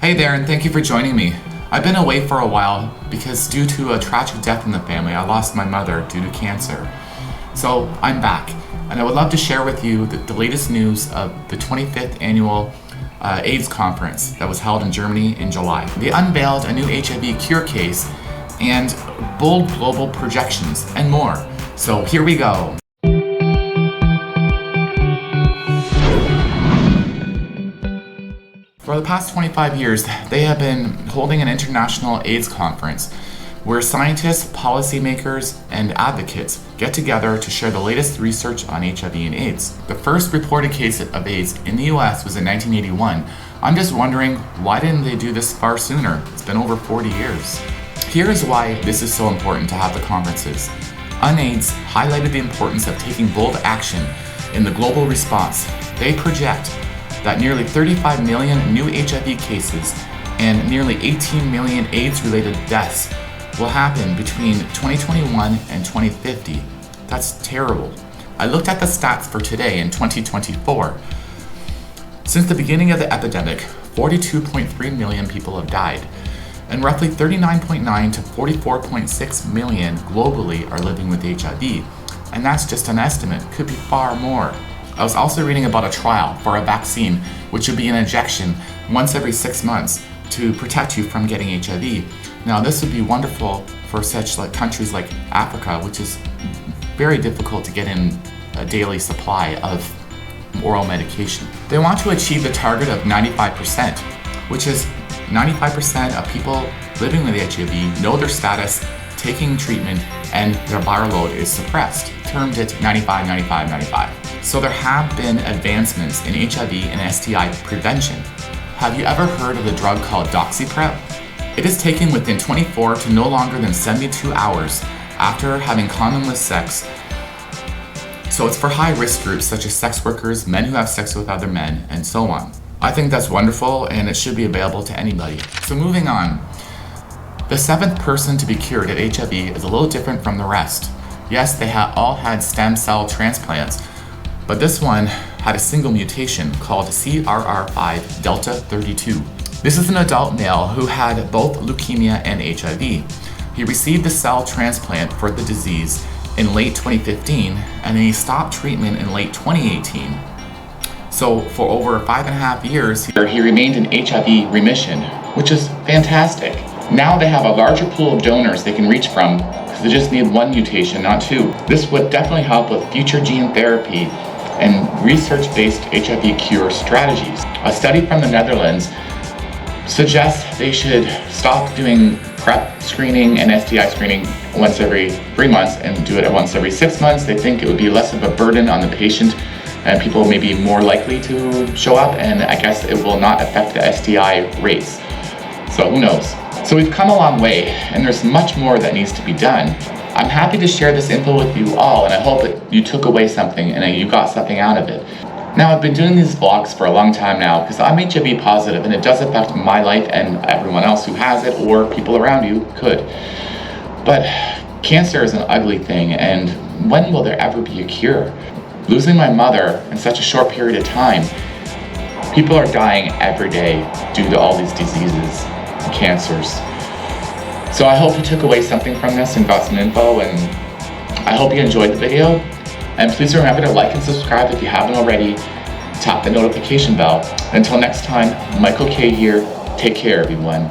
Hey there, and thank you for joining me. I've been away for a while because due to a tragic death in the family, I lost my mother due to cancer. So I'm back, and I would love to share with you the latest news of the 25th annual AIDS conference that was held in Germany in July. They unveiled a new HIV cure case and bold global projections and more. So here we go. For the past 25 years, they have been holding an international AIDS conference where scientists, policymakers, and advocates get together to share the latest research on HIV and AIDS. The first reported case of AIDS in the US was in 1981. I'm just wondering, why didn't they do this far sooner? It's been over 40 years. Here is why this is so important to have the conferences. UNAIDS highlighted the importance of taking bold action in the global response. They project that nearly 35 million new HIV cases and nearly 18 million AIDS-related deaths will happen between 2021 and 2050. That's terrible. I looked at the stats for today in 2024. Since the beginning of the epidemic, 42.3 million people have died, and roughly 39.9 to 44.6 million globally are living with HIV. And that's just an estimate, could be far more. I was also reading about a trial for a vaccine, which would be an injection once every 6 months to protect you from getting HIV. Now, this would be wonderful for such countries like Africa, which is very difficult to get in a daily supply of oral medication. They want to achieve the target of 95%, which is 95% of people living with HIV know their status, taking treatment, and their viral load is suppressed, termed it 95, 95, 95. So there have been advancements in HIV and STI prevention. Have you ever heard of the drug called doxy-PEP? It is taken within 24 to no longer than 72 hours after having condomless sex. So it's for high-risk groups such as sex workers, men who have sex with other men, and so on. I think that's wonderful, and it should be available to anybody. So moving on. The 7th person to be cured of HIV is a little different from the rest. Yes, they all had stem cell transplants, but this one had a single mutation called CRR5 Delta 32. This is an adult male who had both leukemia and HIV. He received a cell transplant for the disease in late 2015, and then he stopped treatment in late 2018. So for over 5.5 years, he remained in HIV remission, which is fantastic. Now they have a larger pool of donors they can reach from because they just need one mutation, not two. This would definitely help with future gene therapy and research-based HIV cure strategies. A study from the Netherlands suggests they should stop doing PrEP screening and STI screening once every 3 months and do it once every 6 months. They think it would be less of a burden on the patient and people may be more likely to show up, and I guess it will not affect the STI rates. So who knows? So we've come a long way, and there's much more that needs to be done. I'm happy to share this info with you all, and I hope that you took away something and you got something out of it. Now, I've been doing these vlogs for a long time now because I'm HIV positive, and it does affect my life and everyone else who has it or people around you could. But cancer is an ugly thing, and when will there ever be a cure? Losing my mother in such a short period of time, people are dying every day due to all these diseases and cancers. So I hope you took away something from this and got some info, and I hope you enjoyed the video. And please remember to like and subscribe if you haven't already. Tap the notification bell. Until next time, Michael K here. Take care, everyone.